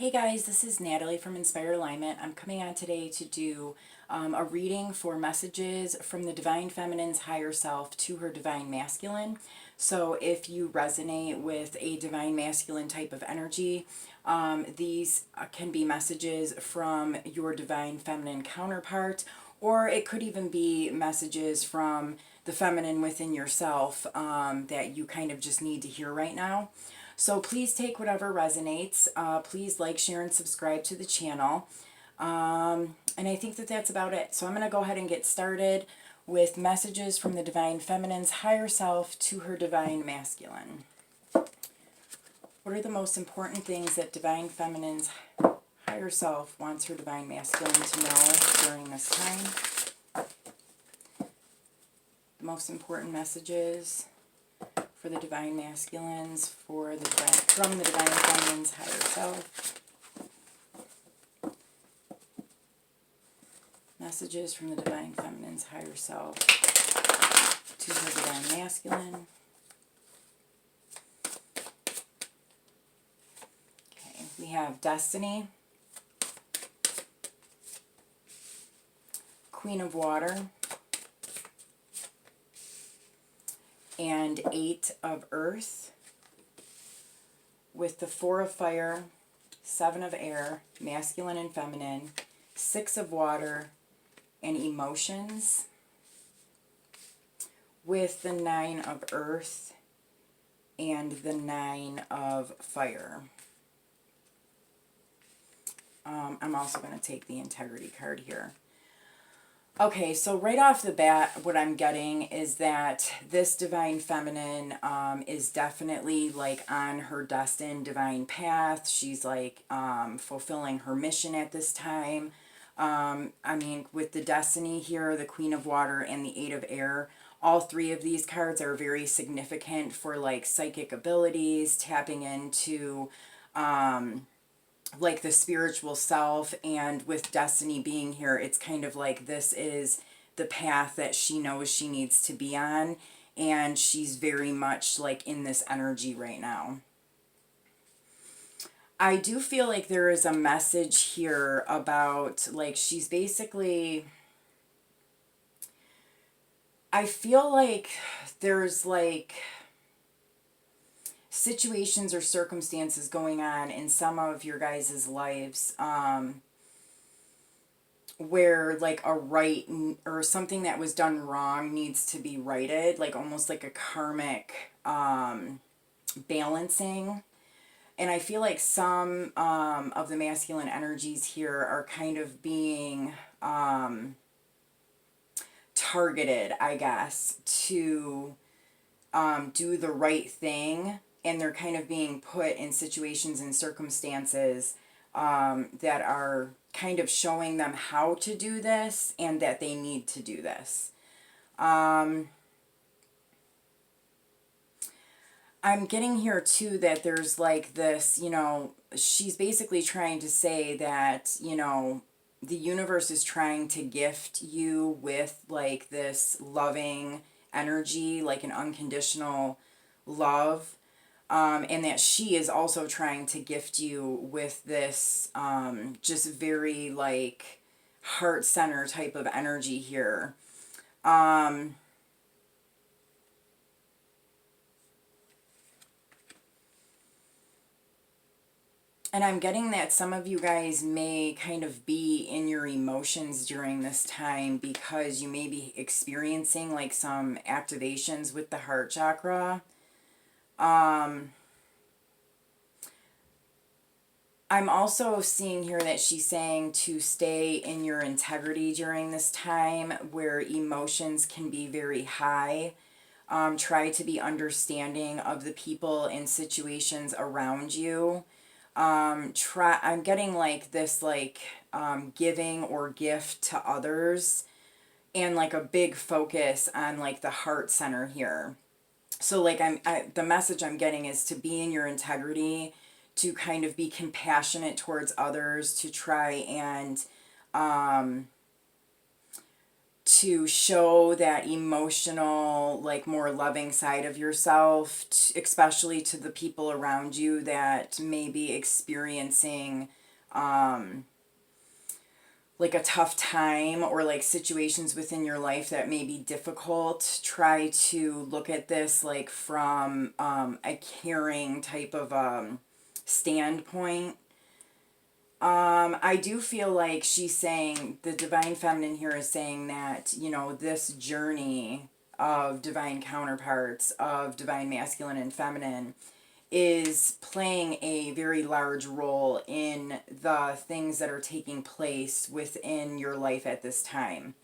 Hey guys, this is Natalie from Inspired Alignment. I'm coming on today to do a reading for messages from the Divine Feminine's higher self to her Divine Masculine. So if you resonate with a Divine Masculine type of energy, these can be messages from your Divine Feminine counterpart, or it could even be messages from the feminine within yourself that you kind of just need to hear right now. So please take whatever resonates. Please like, share, and subscribe to the channel. And I think that that's about it. So I'm going to go ahead and get started with messages from the Divine Feminine's higher self to her Divine Masculine. What are the most important things that Divine Feminine's higher self wants her Divine Masculine to know during this time? The most important messages for the Divine Masculines, from the Divine Feminine's higher self. Messages from the Divine Feminine's higher self to her Divine Masculine. Okay, we have Destiny, Queen of Water, and 8 of Earth, with the 4 of Fire, 7 of Air, Masculine and Feminine, 6 of Water, and Emotions, with the 9 of Earth and the 9 of Fire. I'm also going to take the Integrity card here. Okay, so right off the bat, what I'm getting is that this Divine Feminine is definitely like on her destined divine path. She's like fulfilling her mission at this time. I mean, with the Destiny here, the Queen of Water, and the 8 of Air, all 3 of these cards are very significant for like psychic abilities, tapping into like the spiritual self. And with Destiny being here, it's kind of like this is the path that she knows she needs to be on, and she's very much like in this energy right now. I do feel like there is a message here about like she's basically, I feel like there's like situations or circumstances going on in some of your guys' lives where like a right or something that was done wrong needs to be righted, like almost like a karmic balancing. And I feel like some of the masculine energies here are kind of being targeted, I guess, to do the right thing. And they're kind of being put in situations and circumstances that are kind of showing them how to do this and that they need to do this. I'm getting here too that there's like this, you know, she's basically trying to say that, you know, the universe is trying to gift you with like this loving energy, like an unconditional love. And that she is also trying to gift you with this just very like heart center type of energy here. And I'm getting that some of you guys may kind of be in your emotions during this time because you may be experiencing like some activations with the heart chakra. I'm also seeing here that she's saying to stay in your integrity during this time where emotions can be very high. Try to be understanding of the people and situations around you. I'm getting like this like giving or gift to others, and like a big focus on like the heart center here. So like the message I'm getting is to be in your integrity, to kind of be compassionate towards others, to try and to show that emotional, like more loving side of yourself, especially to the people around you that may be experiencing like a tough time, or like situations within your life that may be difficult. Try to look at this like from a caring type of standpoint. I do feel like she's saying, the Divine Feminine here is saying that, you know, this journey of divine counterparts, of Divine Masculine and Feminine, is playing a very large role in the things that are taking place within your life at this time.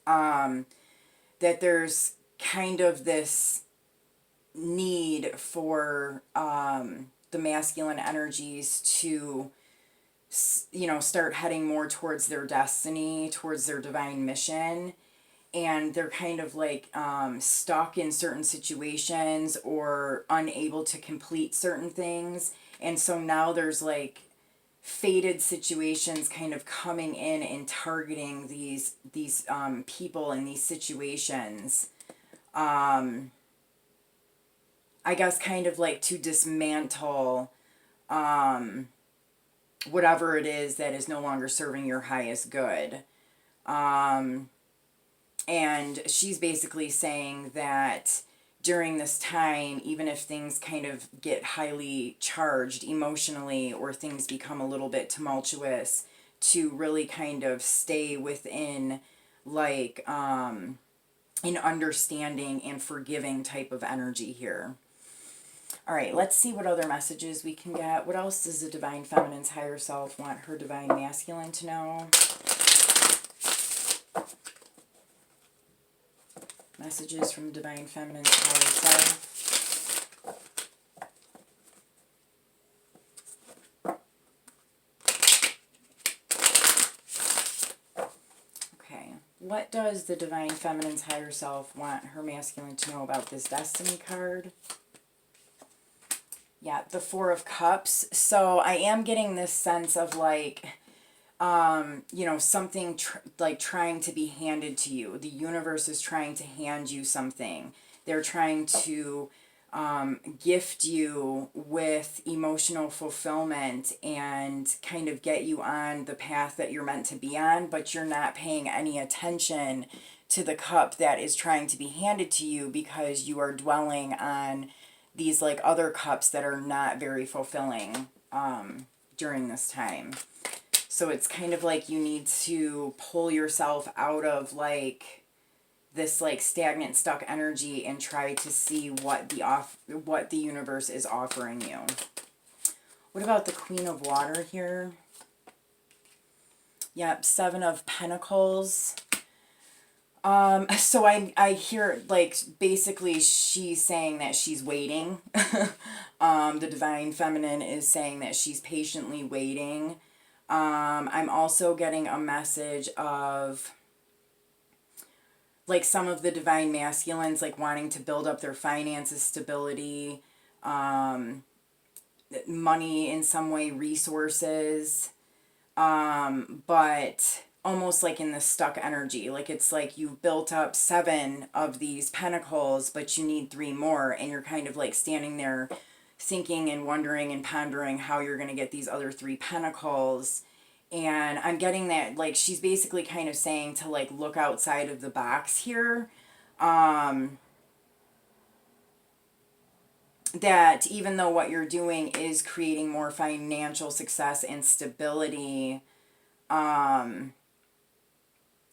That there's kind of this need for the masculine energies to, you know, start heading more towards their destiny, towards their divine mission. And they're kind of like stuck in certain situations or unable to complete certain things. And so now there's like fated situations kind of coming in and targeting these people in these situations. I guess kind of like to dismantle whatever it is that is no longer serving your highest good. And she's basically saying that during this time, even if things kind of get highly charged emotionally, or things become a little bit tumultuous, to really kind of stay within like an understanding and forgiving type of energy here. All right, let's see what other messages we can get. What else does the Divine Feminine's higher self want her Divine Masculine to know? Messages from Divine Feminine's higher self. Okay, what does the Divine Feminine's higher self want her masculine to know about this Destiny card? Yeah, the Four of Cups. So I am getting this sense of like, you know, something like trying to be handed to you. The universe is trying to hand you something. They're trying to gift you with emotional fulfillment and kind of get you on the path that you're meant to be on, but you're not paying any attention to the cup that is trying to be handed to you, because you are dwelling on these like other cups that are not very fulfilling during this time. So it's kind of like you need to pull yourself out of like this like stagnant, stuck energy and try to see what the universe is offering you. What about the Queen of Water here? Yep, Seven of Pentacles. So I hear like basically she's saying that she's waiting. The Divine Feminine is saying that she's patiently waiting. I'm also getting a message of like some of the Divine Masculines like wanting to build up their finances, stability, money in some way, resources, but almost like in the stuck energy. Like it's like you've built up 7 of these pentacles, but you need 3 more, and you're kind of like standing there thinking and wondering and pondering how you're going to get these other 3 pentacles. And I'm getting that like she's basically kind of saying to like look outside of the box here. That even though what you're doing is creating more financial success and stability,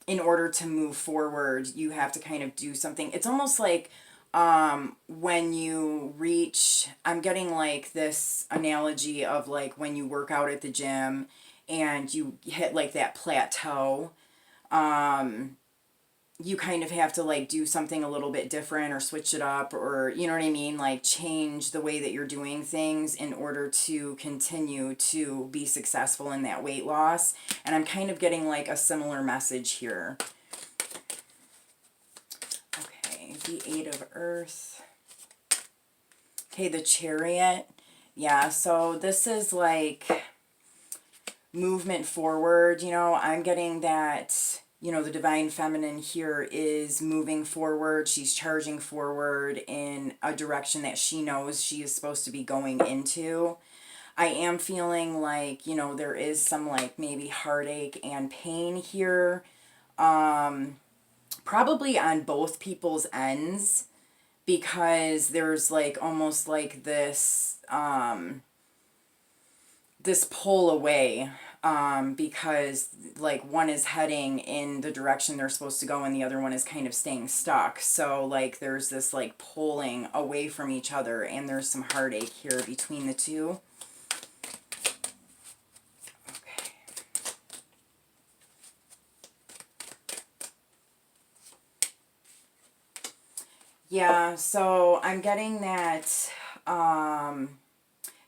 in order to move forward, you have to kind of do something. It's almost like when you reach, I'm getting like this analogy of like when you work out at the gym and you hit like that plateau, you kind of have to like do something a little bit different or switch it up, or you know what I mean, like change the way that you're doing things in order to continue to be successful in that weight loss. And I'm kind of getting like a similar message here. Okay, the Eight of Earth. Okay, the Chariot. Yeah, so this is like movement forward, you know. I'm getting that you know, the divine feminine here is moving forward. She's charging forward in a direction that she knows she is supposed to be going into. I am feeling like, you know, there is some like maybe heartache and pain here. Probably on both people's ends, because there's like almost like this pull away, because like one is heading in the direction they're supposed to go and the other one is kind of staying stuck. So like there's this like pulling away from each other, and there's some heartache here between the two. Okay. Yeah, so I'm getting that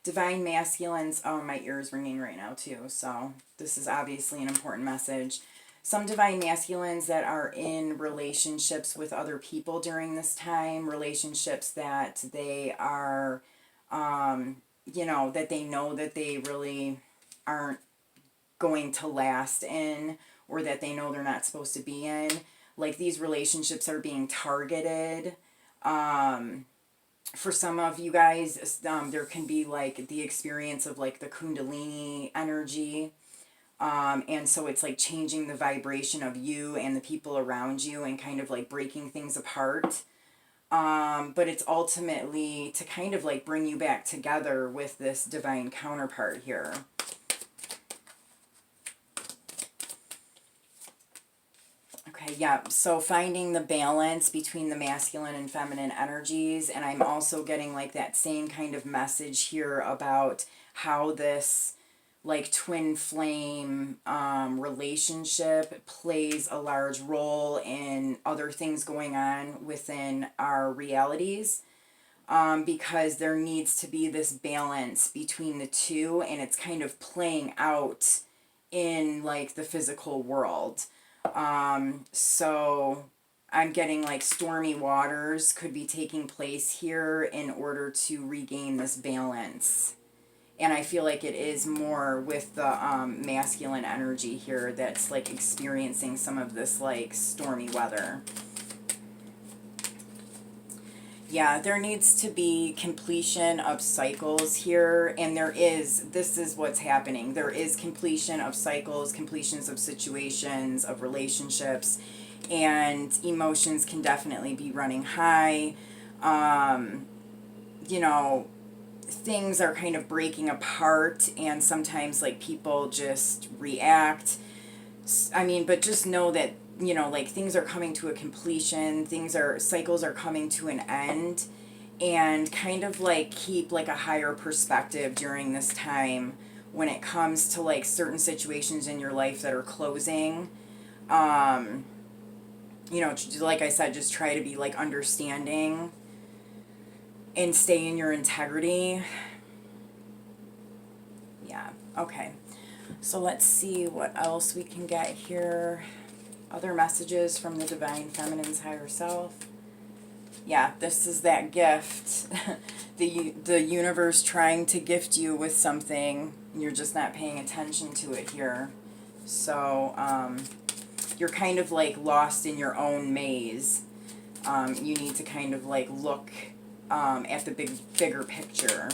divine masculines. Oh, my ear is ringing right now too, so this is obviously an important message. Some divine masculines that are in relationships with other people during this time, relationships that they are, you know, that they know that they really aren't going to last in, or that they know they're not supposed to be in. Like these relationships are being targeted. For some of you guys, there can be like the experience of like the Kundalini energy. And so it's like changing the vibration of you and the people around you and kind of like breaking things apart. But it's ultimately to kind of like bring you back together with this divine counterpart here. Okay, yeah, so finding the balance between the masculine and feminine energies, and I'm also getting like that same kind of message here about how this like twin flame relationship plays a large role in other things going on within our realities, because there needs to be this balance between the two, and it's kind of playing out in like the physical world. So I'm getting like stormy waters could be taking place here in order to regain this balance. And I feel like it is more with the masculine energy here that's like experiencing some of this like stormy weather. Yeah, there needs to be completion of cycles here, and this is what's happening. There is completion of cycles, completions of situations, of relationships, and emotions can definitely be running high. You know, things are kind of breaking apart, and sometimes like people just react. I mean, but just know that, you know, like things are coming to a completion, cycles are coming to an end, and kind of like keep like a higher perspective during this time when it comes to like certain situations in your life that are closing. You know, like I said, just try to be like understanding and stay in your integrity. Yeah, okay. So let's see what else we can get here. Other messages from the divine feminine's higher self. Yeah, this is that gift. The universe trying to gift you with something. You're just not paying attention to it here. So you're kind of like lost in your own maze. You need to kind of like look at the bigger picture.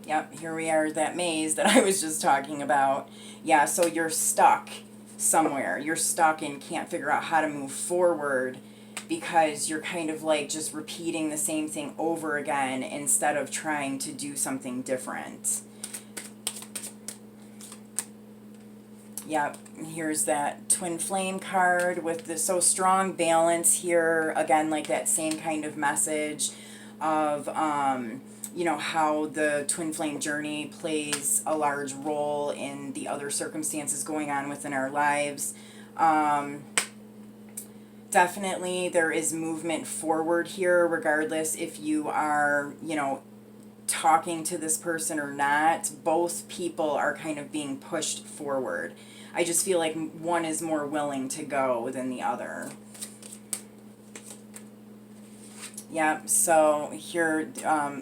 Yep, here we are, that maze that I was just talking about. Yeah, so you're stuck somewhere. You're stuck and can't figure out how to move forward because you're kind of like just repeating the same thing over again instead of trying to do something different. Yep, here's that twin flame card with the so strong balance here. Again, like that same kind of message of you know, how the twin flame journey plays a large role in the other circumstances going on within our lives. Definitely there is movement forward here, regardless if you are, you know, talking to this person or not. Both people are kind of being pushed forward. I just feel like one is more willing to go than the other. Yeah, so here,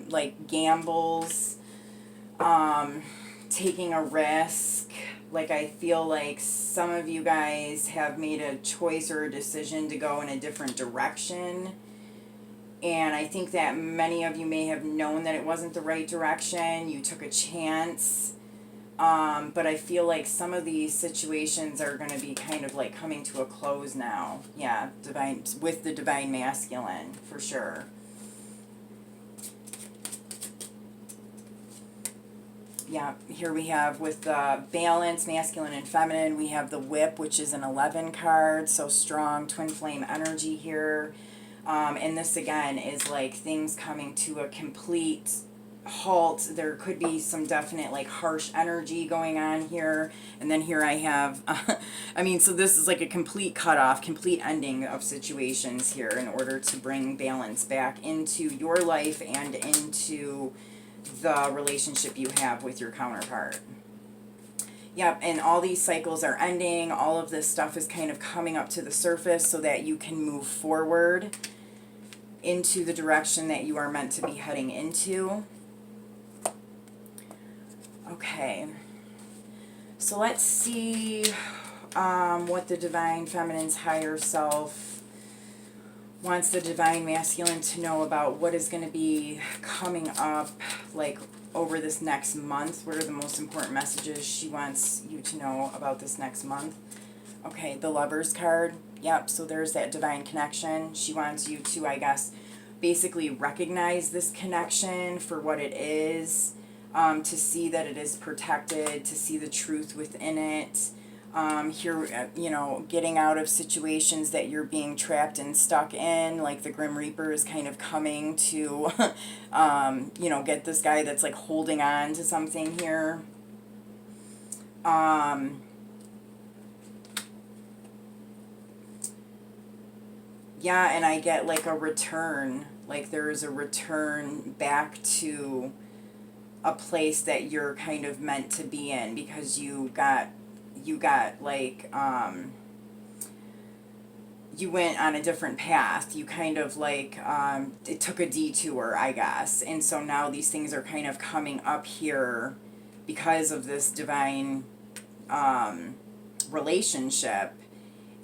like gambles, taking a risk, Like, I feel like some of you guys have made a choice or a decision to go in a different direction. And I think that many of you may have known that it wasn't the right direction. You took a chance. But I feel like some of these situations are going to be kind of like coming to a close now. Yeah, with the divine masculine, for sure. Yeah, here we have with the balance, masculine and feminine, we have the whip, which is an 11 card, so strong twin flame energy here. And this again is like things coming to a complete halt. There could be some definite like harsh energy going on here. And then here I have, I mean, so this is like a complete cutoff, complete ending of situations here in order to bring balance back into your life and into the relationship you have with your counterpart. Yep, and all these cycles are ending. All of this stuff is kind of coming up to the surface so that you can move forward into the direction that you are meant to be heading into. Okay, so let's see what the divine feminine's higher self wants the divine masculine to know about what is going to be coming up like over this next month. What are the most important messages she wants you to know about this next month? Okay, the Lover's card. Yep, so there's that divine connection. She wants you to, I guess, basically recognize this connection for what it is, to see that it is protected, to see the truth within it. Here, you know, getting out of situations that you're being trapped and stuck in, like the Grim Reaper is kind of coming to, you know, get this guy that's like holding on to something here. Yeah, and I get like a return, like there's a return back to a place that you're kind of meant to be in because you got like, you went on a different path. You kind of like, it took a detour, I guess. And so now these things are kind of coming up here because of this divine relationship.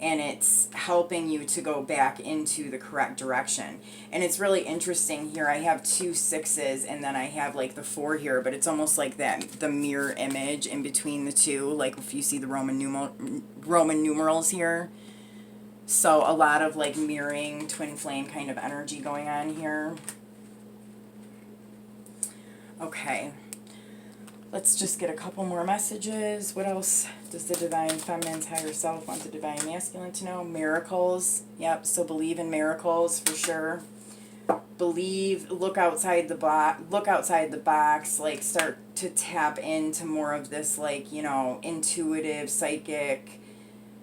And it's helping you to go back into the correct direction. And it's really interesting here. I have 2 6s and then I have like the 4 here, but it's almost like that, the mirror image in between the two, like if you see the Roman numerals here. So a lot of like mirroring twin flame kind of energy going on here. Okay. Let's just get a couple more messages. What else does the divine feminine's higher self want the divine masculine to know? Miracles. Yep, so believe in miracles for sure. Believe, look outside the box, like start to tap into more of this like, you know, intuitive, psychic,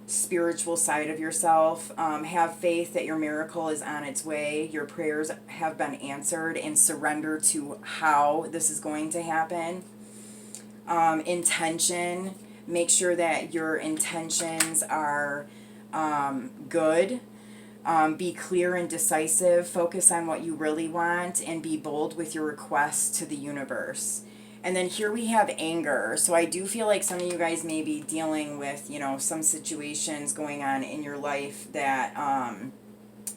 spiritual side of yourself. Have faith that your miracle is on its way. Your prayers have been answered, and surrender to how this is going to happen. Intention, make sure that your intentions are good. Be clear and decisive, focus on what you really want, and be bold with your requests to the universe. And then here we have anger. So I do feel like some of you guys may be dealing with, you know, some situations going on in your life that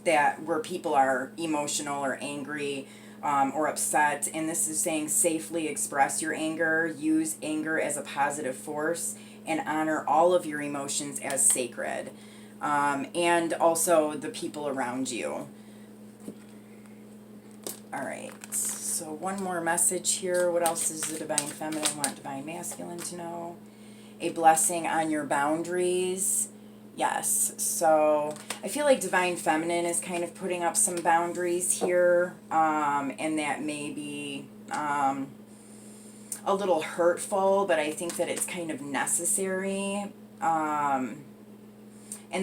that where people are emotional or angry, or upset, and this is saying safely express your anger, use anger as a positive force, and honor all of your emotions as sacred, and also the people around you. All right, so one more message here. What else does the divine feminine want divine masculine to know? A blessing on your boundaries. Yes, so I feel like divine feminine is kind of putting up some boundaries here, and that may be a little hurtful, but I think that it's kind of necessary. And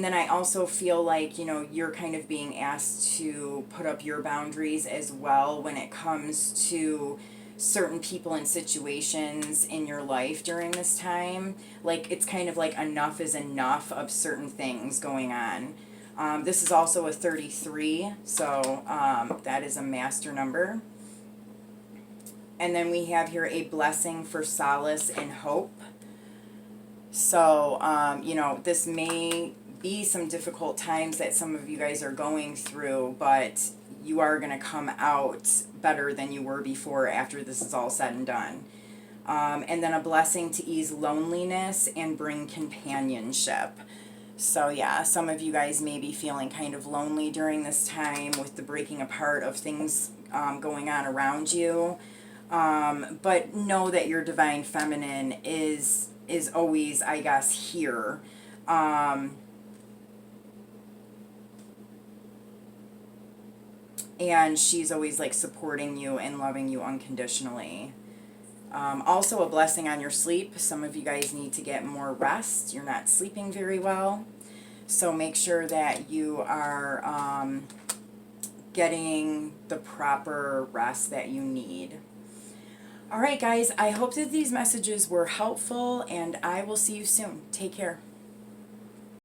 then I also feel like, you know, you're kind of being asked to put up your boundaries as well when it comes to certain people and situations in your life during this time. Like, it's kind of like enough is enough of certain things going on. This is also a 33, so that is a master number. And then we have here a blessing for solace and hope. So, you know, this may be some difficult times that some of you guys are going through, but you are going to come out better than you were before after this is all said and done. And then a blessing to ease loneliness and bring companionship. So yeah, some of you guys may be feeling kind of lonely during this time with the breaking apart of things going on around you. But know that your divine feminine is always, I guess, here. And she's always like supporting you and loving you unconditionally. Also a blessing on your sleep. Some of you guys need to get more rest. You're not sleeping very well. So make sure that you are getting the proper rest that you need. All right, guys, I hope that these messages were helpful, and I will see you soon. Take care.